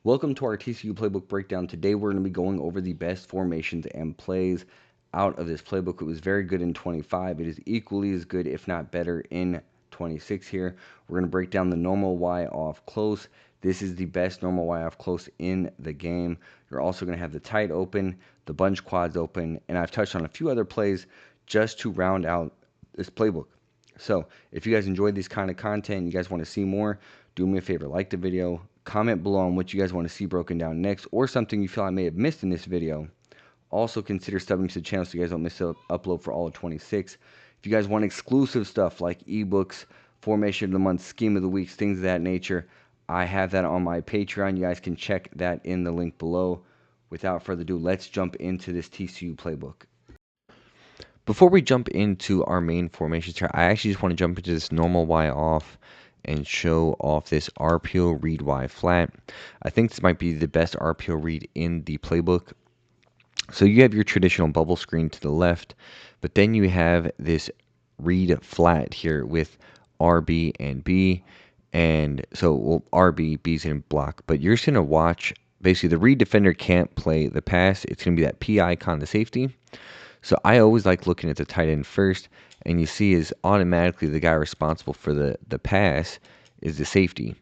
Welcome to our TCU Playbook breakdown. Today we're going to be going over the best formations and plays out of this playbook. It was very good in 25. It is equally as good, if not better, in 26 here. We're going to break down the normal Y off close. This is the best normal Y off close in the game. You're also going to have the tight open, the bunch quads open, and I've touched on a few other plays just to round out this playbook. So if you guys enjoyed this kind of content, you guys want to see more, do me a favor, like the video, comment below on what you guys want to see broken down next, or something you feel I may have missed in this video. Also consider subbing to the channel so you guys don't miss an upload for all of 26. If you guys want exclusive stuff like ebooks, formation of the month, scheme of the weeks, things of that nature, I have that on my Patreon. You guys can check that in the link below. Without further ado, let's jump into this TCU playbook. Before we jump into our main formations here, I actually just want to jump into this normal Y off and show off this RPO read Y flat. I think this might be the best RPO read in the playbook. So you have your traditional bubble screen to the left, but then you have this read flat here with RB and B. And so, well, RB, B's in block, but you're just going to watch, basically the read defender can't play the pass. It's going to be that P icon, the safety. So I always like looking at the tight end first, and you see is automatically the guy responsible for the pass is the safety.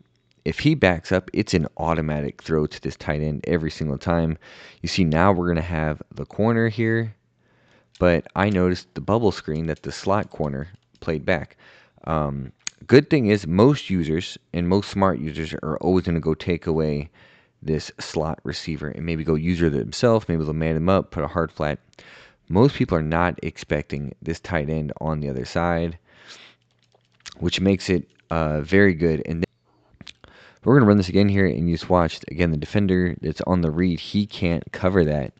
If he backs up, it's an automatic throw to this tight end every single time. You see now we're going to have the corner here, but I noticed the bubble screen that the slot corner played back. Good thing is most users and most smart users are always going to go take away this slot receiver and maybe go user themselves. Maybe they'll man him up, put a hard flat. Most people are not expecting this tight end on the other side, which makes it very good. And we're going to run this again here, and you just watched, again, the defender that's on the read, he can't cover that.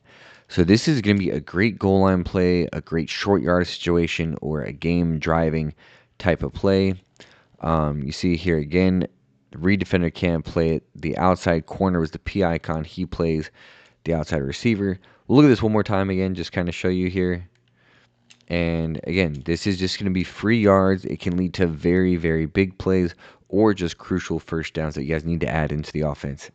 So this is going to be a great goal line play, a great short yard situation, or a game driving type of play. You see here again, the read defender can't play it. The outside corner was the P icon. He plays the outside receiver. We'll look at this one more time again, just kind of show you here. And again, this is just going to be free yards. It can lead to very, very big plays or just crucial first downs that you guys need to add into the offense.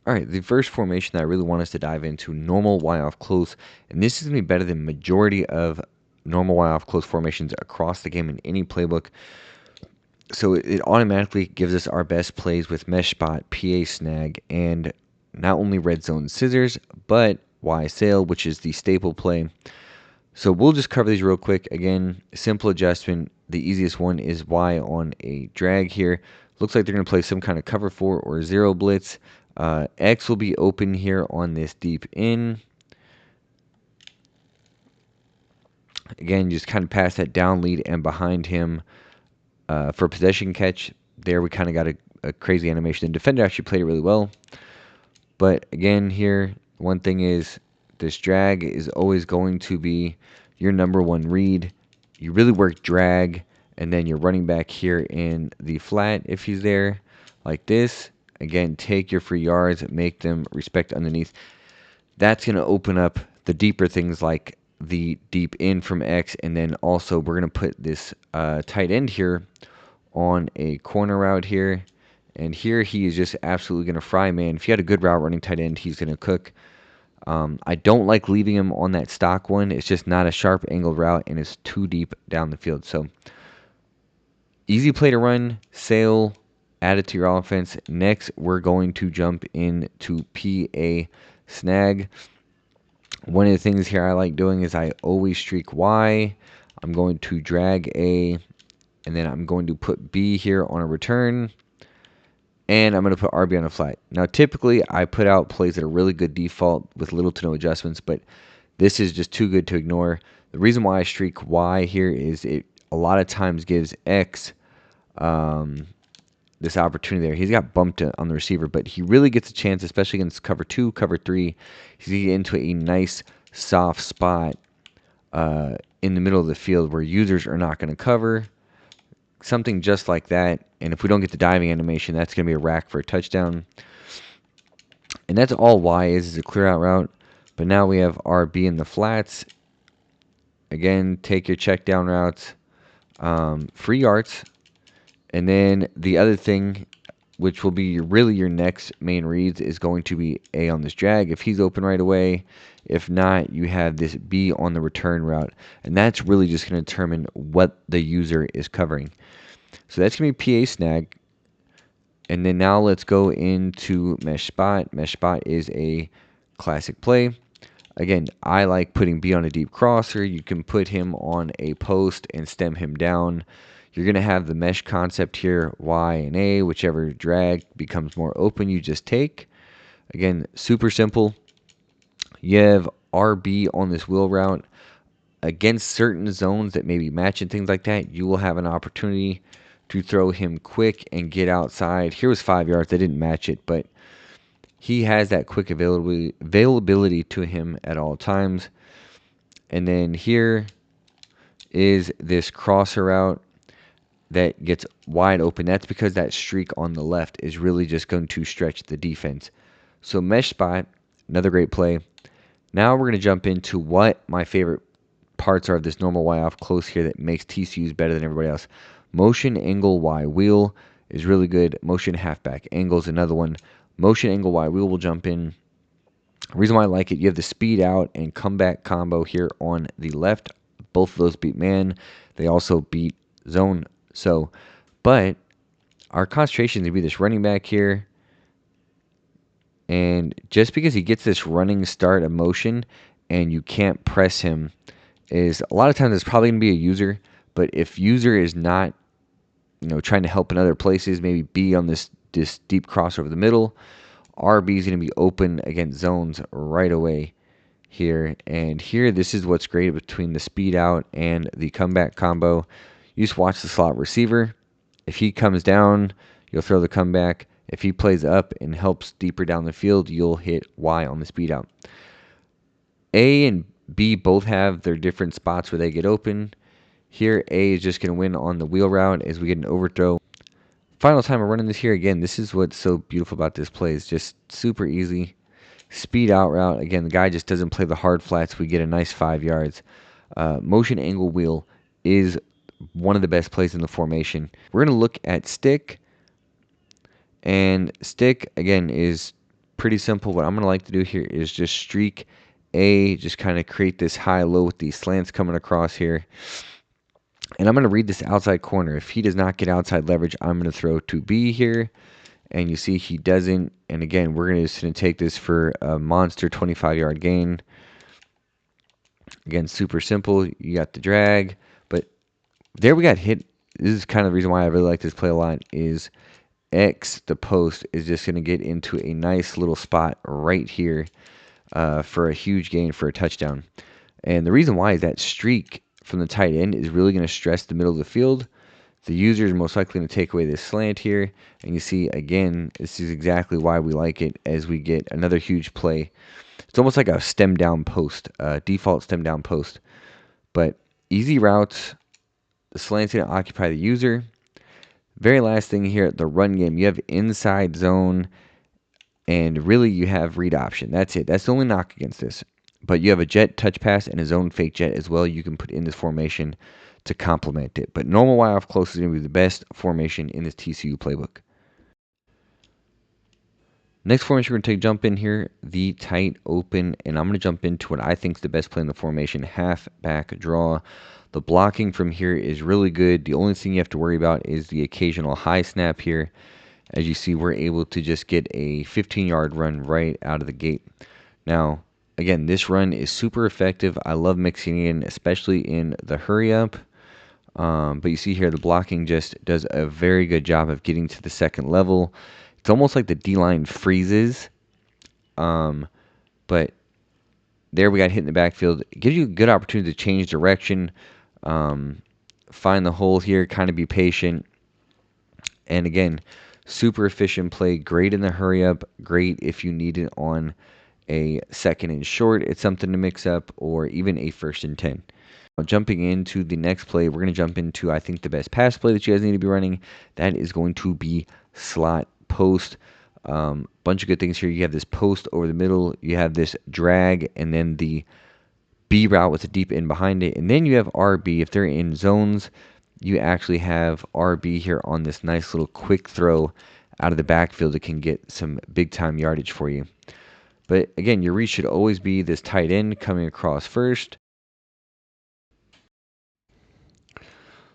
All right, the first formation that I really want us to dive into, normal Y off close. And this is going to be better than majority of normal Y off close formations across the game in any playbook. So it automatically gives us our best plays with mesh spot, PA snag, and not only red zone scissors, but Y sail, which is the staple play. So we'll just cover these real quick. Again, simple adjustment. The easiest one is Y on a drag here. Looks like they're going to play some kind of cover 4 or 0 blitz. X will be open here on this deep in. Again, just kind of pass that down lead and behind him for possession catch. There we kind of got a crazy animation. The defender actually played it really well. But again here, one thing is this drag is always going to be your number one read. You really work drag, and then you're running back here in the flat if he's there like this. Again, take your free yards, make them respect underneath. That's going to open up the deeper things like the deep in from X, and then also we're going to put this tight end here on a corner route here. And here he is just absolutely going to fry, man. If you had a good route running tight end, he's going to cook. I don't like leaving him on that stock one. It's just not a sharp angled route, and it's too deep down the field. So easy play to run, sail, add it to your offense. Next, we're going to jump into PA snag. One of the things here I like doing is I always streak Y. I'm going to drag A, and then I'm going to put B here on a return. And I'm going to put RB on a flat. Now, typically, I put out plays that are really good default with little to no adjustments, but this is just too good to ignore. The reason why I streak Y here is it a lot of times gives X this opportunity there. He's got bumped on the receiver, but he really gets a chance, especially against cover 2, cover 3. He's going to get into a nice, soft spot in the middle of the field where users are not going to cover. Something just like that. And if we don't get the diving animation, that's going to be a rack for a touchdown. And that's all Y is a clear out route. But now we have RB in the flats. Again, take your check down routes. Free yards. And then the other thing which will be really your next main reads, is going to be A on this drag if he's open right away. If not, you have this B on the return route, and that's really just going to determine what the user is covering. So that's going to be PA snag. And then now let's go into mesh spot. Mesh spot is a classic play. Again, I like putting B on a deep crosser. You can put him on a post and stem him down. You're going to have the mesh concept here, Y and A, whichever drag becomes more open, you just take. Again, super simple. You have RB on this wheel route. Against certain zones that maybe match and things like that, you will have an opportunity to throw him quick and get outside. Here was 5 yards. They didn't match it, but he has that quick availability to him at all times. And then here is this crosser route that gets wide open. That's because that streak on the left is really just going to stretch the defense. So mesh spot, another great play. Now we're going to jump into what my favorite parts are of this normal Y off close here that makes TCU's better than everybody else. Motion angle Y wheel is really good. Motion halfback angle is another one. Motion angle Y wheel will jump in. The reason why I like it, you have the speed out and comeback combo here on the left. Both of those beat man. They also beat zone. So, but our concentration is going to be this running back here. And just because he gets this running start of motion and you can't press him, is a lot of times it's probably going to be a user. But if user is not, trying to help in other places, maybe B on this deep cross over the middle, RB is going to be open against zones right away here. And here, this is what's great between the speed out and the comeback combo. You just watch the slot receiver. If he comes down, you'll throw the comeback. If he plays up and helps deeper down the field, you'll hit Y on the speed out. A and B both have their different spots where they get open. Here, A is just going to win on the wheel route as we get an overthrow. Final time we're running this here again. This is what's so beautiful about this play. It's just super easy. Speed out route. Again, the guy just doesn't play the hard flats. We get a nice 5 yards. Motion angle wheel is one of the best plays in the formation. We're going to look at stick. And stick, again, is pretty simple. What I'm going to like to do here is just streak A, just kind of create this high-low with these slants coming across here. And I'm going to read this outside corner. If he does not get outside leverage, I'm going to throw to B here. And you see he doesn't. And again, we're just going to take this for a monster 25-yard gain. Again, super simple. You got the drag. But there we got hit. This is kind of the reason why I really like this play a lot is X, the post, is just going to get into a nice little spot right here for a huge gain for a touchdown. And the reason why is that streak from the tight end is really going to stress the middle of the field. The user is most likely going to take away this slant here. And you see, again, this is exactly why we like it as we get another huge play. It's almost like a stem down post, default stem down post. But easy routes, the slant's going to occupy the user. Very last thing here, the run game, you have inside zone, and really you have read option. That's it. That's the only knock against this. But you have a jet touch pass and a zone fake jet as well you can put in this formation to complement it. But normal Y off close is going to be the best formation in this TCU playbook. Next formation we're going to jump in here, the tight open, and I'm going to jump into what I think is the best play in the formation, half back draw. The blocking from here is really good. The only thing you have to worry about is the occasional high snap here. As you see, we're able to just get a 15-yard run right out of the gate. Now, again, this run is super effective. I love mixing in, especially in the hurry up. But you see here, the blocking just does a very good job of getting to the second level. It's almost like the D-line freezes. But there we got hit in the backfield. It gives you a good opportunity to change direction. Find the hole here, kind of be patient. And again, super efficient play. Great in the hurry up. Great if you need it on a second and short. It's something to mix up, or even a 1st and 10. Jumping into the next play, we're going to jump into, I think, the best pass play that you guys need to be running. That is going to be slot post. Bunch of good things here. You have this post over the middle. You have this drag, and then the B route with a deep end behind it. And then you have RB. If they're in zones, you actually have RB here on this nice little quick throw out of the backfield, it can get some big time yardage for you. But again, your read should always be this tight end coming across first.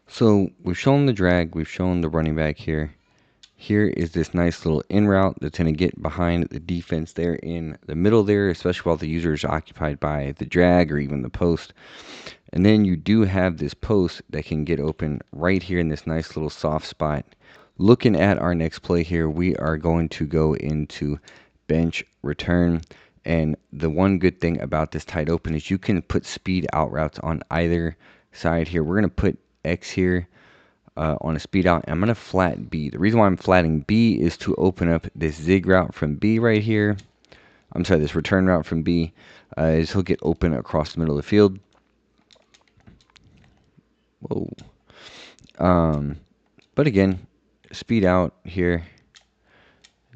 So we've shown the drag, we've shown the running back here. Here is this nice little in route that's going to get behind the defense there in the middle there, especially while the user is occupied by the drag or even the post. And then you do have this post that can get open right here in this nice little soft spot. Looking at our next play here, we are going to go into bench return. And the one good thing about this tight open is you can put speed out routes on either side here. We're going to put X here on a speed out. I'm going to flat B. The reason why I'm flatting B is to open up this zig route from B right here. I'm sorry, this return route from B is he'll get open across the middle of the field. Whoa. But again, speed out here.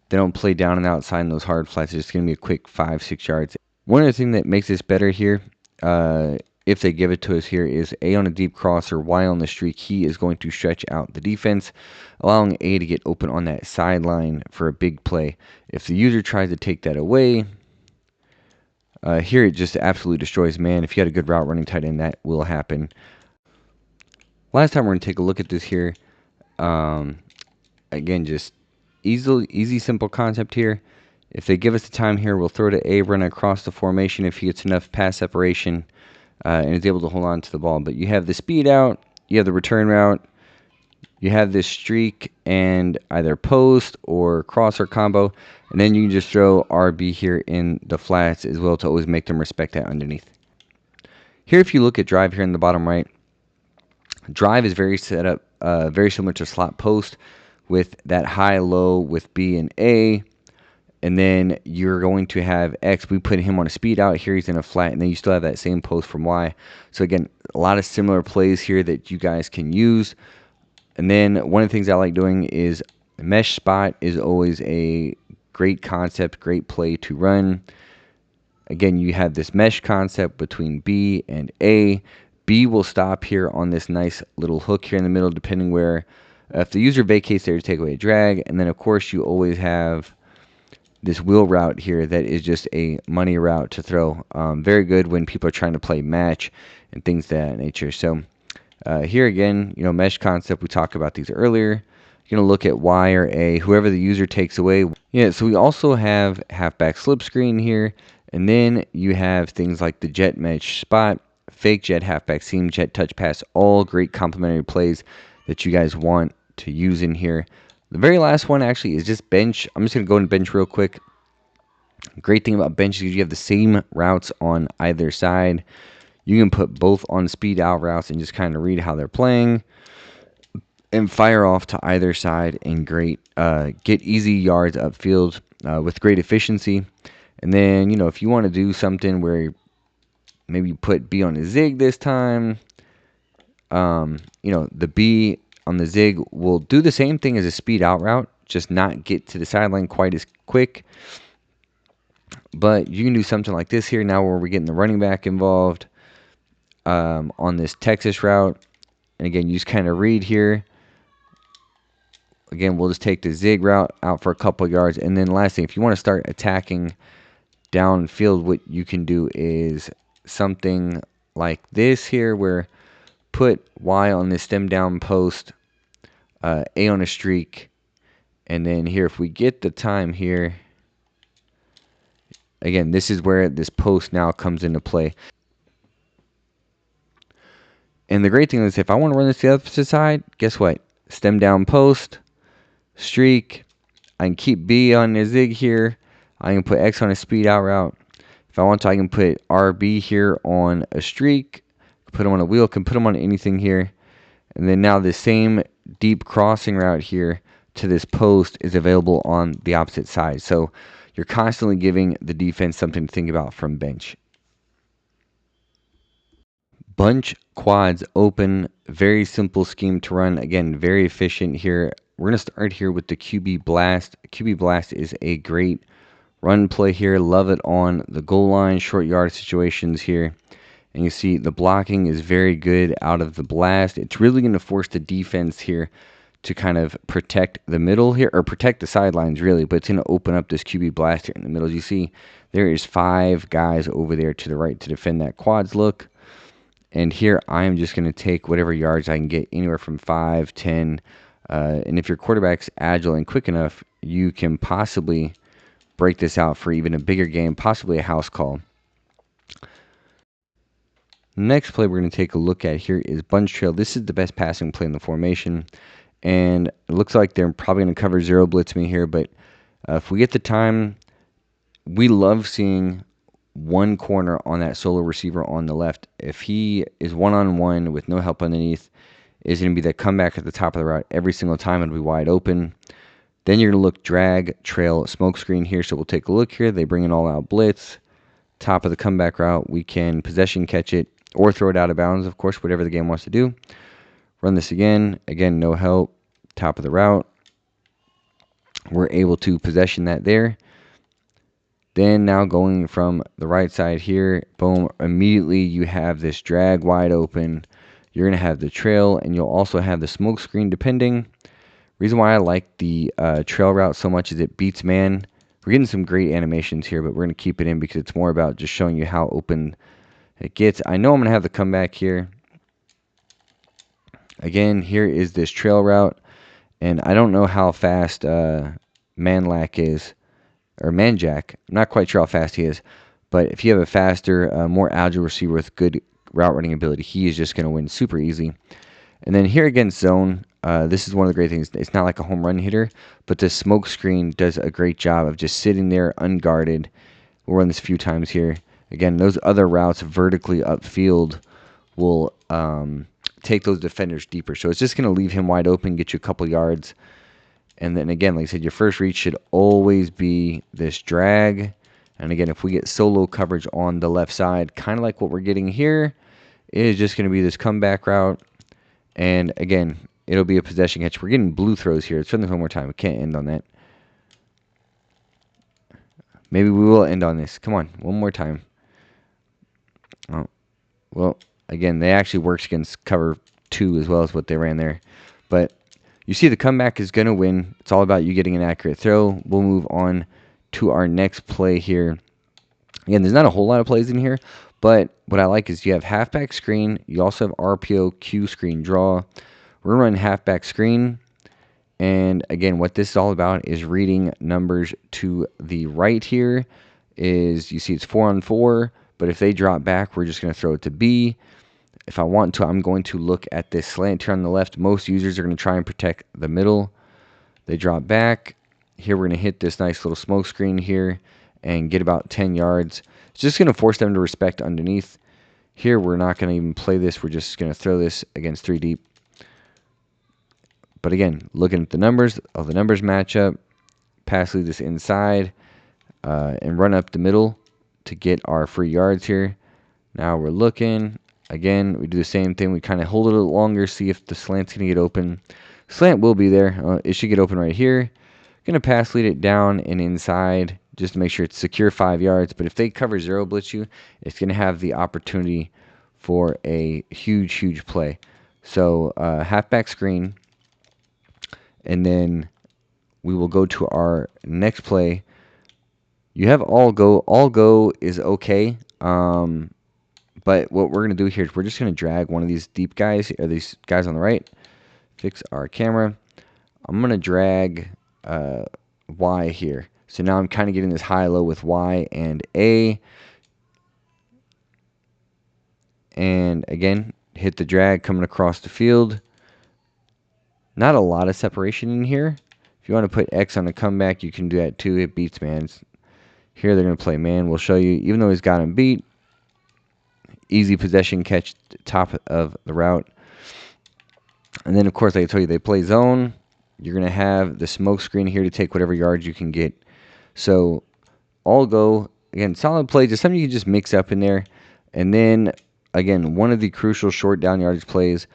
They don't play down and outside in those hard flats. It's just going to be a quick 5-6 yards. One other thing that makes this better here, if they give it to us here, is A on a deep cross or Y on the streak. He is going to stretch out the defense, allowing A to get open on that sideline for a big play. If the user tries to take that away, here it just absolutely destroys man. If you had a good route running tight end, that will happen. Last time we're going to take a look at this here. Again, just easy, simple concept here. If they give us the time here, we'll throw to A, run across the formation if he gets enough pass separation and is able to hold on to the ball. But you have the speed out, you have the return route, you have this streak and either post or crosser combo, and then you can just throw RB here in the flats as well to always make them respect that underneath. Here, if you look at drive here in the bottom right, drive is very similar to slot post with that high-low with B and A. And then you're going to have X. We put him on a speed out here. He's in a flat. And then you still have that same post from Y. So, again, a lot of similar plays here that you guys can use. And then one of the things I like doing is mesh spot is always a great concept, great play to run. Again, you have this mesh concept between B and A. B will stop here on this nice little hook here in the middle, depending where, if the user vacates there to take away a drag. And then, of course, you always have this wheel route here that is just a money route to throw. Very good when people are trying to play match and things of that nature. So here again, mesh concept, we talked about these earlier. You're going to look at Y or A, whoever the user takes away. Yeah, so we also have halfback slip screen here. And then you have things like the jet mesh spot, fake jet, halfback seam, jet touch pass, all great complementary plays that you guys want to use in here. The very last one actually is just bench. I'm just going to go into bench real quick. Great thing about bench is you have the same routes on either side. You can put both on speed out routes and just kind of read how they're playing and fire off to either side and get easy yards upfield with great efficiency. And then, if you want to do something where maybe you put B on a zig this time, the B on the zig will do the same thing as a speed out route, just not get to the sideline quite as quick. But you can do something like this here now where we're getting the running back involved on this Texas route. And again, you just kind of read here. Again, we'll just take the zig route out for a couple yards. And then last thing, if you want to start attacking downfield, what you can do is something like this here where put Y on this stem down post, A on a streak, and then here if we get the time here, again, this is where this post now comes into play. And the great thing is if I want to run this to the opposite side, guess what? Stem down post, streak, I can keep B on the zig here, I can put X on a speed out route. If I want to, I can put RB here on a streak, put them on a wheel, can put them on anything here. And then now the same deep crossing route here to this post is available on the opposite side. So you're constantly giving the defense something to think about from bench. Bunch quads open, very simple scheme to run. Again, very efficient here. We're going to start here with the QB blast. QB blast is a great run play here. Love it on the goal line, short yard situations here. And you see the blocking is very good out of the blast. It's really going to force the defense here to kind of protect the middle here, or protect the sidelines really, but it's going to open up this QB blast here in the middle. As you see, there is 5 guys over there to the right to defend that quads look. And here I am just going to take whatever yards I can get, anywhere from 5, 10. And if your quarterback's agile and quick enough, you can possibly break this out for even a bigger game, possibly a house call. Next play we're going to take a look at here is bunch trail. This is the best passing play in the formation. And it looks like they're probably going to cover zero blitz me here. But if we get the time, we love seeing one corner on that solo receiver on the left. If he is one-on-one with no help underneath, is going to be that comeback at the top of the route every single time. It'll be wide open. Then you're going to look drag, trail, smoke screen here. So we'll take a look here. They bring an all-out blitz. Top of the comeback route, we can possession catch it or throw it out of bounds, of course, whatever the game wants to do. Run this again. Again, no help. Top of the route. We're able to possession that there. Then now going from the right side here, boom, immediately you have this drag wide open. You're going to have the trail, and you'll also have the smoke screen depending. Reason why I like the trail route so much is it beats man. We're getting some great animations here, but we're going to keep it in because it's more about just showing you how open it gets. I know I'm going to have the comeback here. Again, here is this trail route, and I don't know how fast Manlack is, or Manjack. I'm not quite sure how fast he is, but if you have a faster, more agile receiver with good route running ability, he is just going to win super easy. And then here against zone, this is one of the great things. It's not like a home run hitter, but the smoke screen does a great job of just sitting there unguarded. We'll run this a few times here. Again, those other routes vertically upfield will take those defenders deeper. So it's just going to leave him wide open, get you a couple yards. And then again, like I said, your first read should always be this drag. And again, if we get solo coverage on the left side, kind of like what we're getting here, it is just going to be this comeback route. And again, it'll be a possession catch. We're getting blue throws here. Let's run this one more time. We can't end on that. Maybe we will end on this. Come on, one more time. Oh, well, again, they actually works against cover 2 as well as what they ran there. But you see the comeback is going to win. It's all about you getting an accurate throw. We'll move on to our next play here. Again, there's not a whole lot of plays in here, but what I like is you have halfback screen. You also have RPO, Q screen, draw. We're running halfback screen. And again, what this is all about is reading numbers to the right here. Is you see it's 4-on-4. But if they drop back, we're just going to throw it to B. If I want to, I'm going to look at this slant here on the left. Most users are going to try and protect the middle. They drop back. Here we're going to hit this nice little smoke screen here and get about 10 yards. It's just going to force them to respect underneath. Here we're not going to even play this. We're just going to throw this against 3 deep. But again, looking at the numbers, all the numbers match up. Pass lead this inside and run up the middle to get our free yards here. Now we're looking. Again, we do the same thing. We kind of hold it a little longer, see if the slant's going to get open. Slant will be there. It should get open right here. Going to pass lead it down and inside just to make sure it's secure 5 yards. But if they cover zero blitz you, it's going to have the opportunity for a huge, huge play. So halfback screen. And then we will go to our next play. You have all go. All go is okay. But what we're going to do here is we're just going to drag one of these deep guys, or these guys on the right. Fix our camera. I'm going to drag Y here. So now I'm kind of getting this high-low with Y and A. And again, hit the drag coming across the field. Not a lot of separation in here. If you want to put X on a comeback, you can do that too. It beats man. Here they're going to play man. We'll show you, even though he's got him beat, easy possession catch top of the route. And then, of course, like I told you, they play zone. You're going to have the smoke screen here to take whatever yards you can get. So all go. Again, solid play. Just something you can just mix up in there. And then, again, one of the crucial short down yardage plays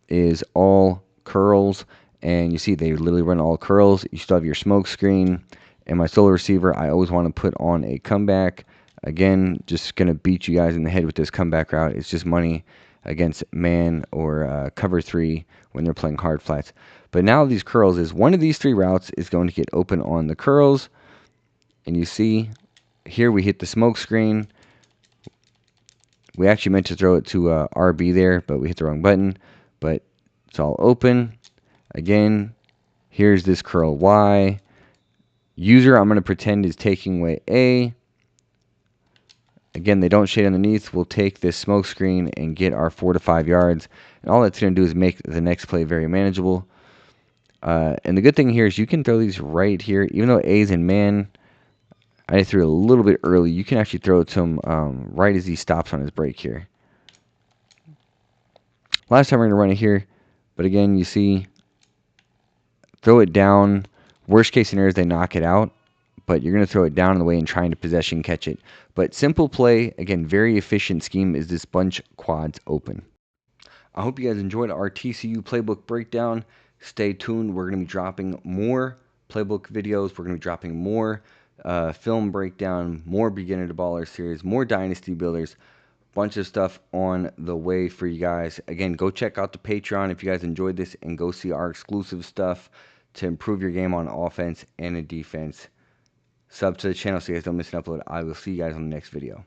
is all curls. And you see they literally run all curls. You still have your smoke screen. And my solo receiver, I always want to put on a comeback. Again, just going to beat you guys in the head with this comeback route. It's just money. against man or cover 3 when they're playing hard flats. But now these curls is one of these 3 routes is going to get open on the curls. And you see here we hit the smoke screen. We actually meant to throw it to RB there, but we hit the wrong button. But it's all open. Again, here's this curl Y. User, I'm going to pretend is taking away A. Again, they don't shade underneath. We'll take this smoke screen and get our 4 to 5 yards. And all that's going to do is make the next play very manageable. And the good thing here is you can throw these right here. Even though A's in man, I threw a little bit early. You can actually throw it to him right as he stops on his break here. Last time we're going to run it here. But again, you see, throw it down. Worst case scenario is they knock it out. But you're going to throw it down in the way and trying to possession catch it. But simple play, again, very efficient scheme is this bunch quads open. I hope you guys enjoyed our TCU Playbook breakdown. Stay tuned. We're going to be dropping more Playbook videos. We're going to be dropping more film breakdown, more beginner to baller series, more dynasty builders. Bunch of stuff on the way for you guys. Again, go check out the Patreon if you guys enjoyed this and go see our exclusive stuff to improve your game on offense and in defense. Sub to the channel so you guys don't miss an upload. I will see you guys on the next video.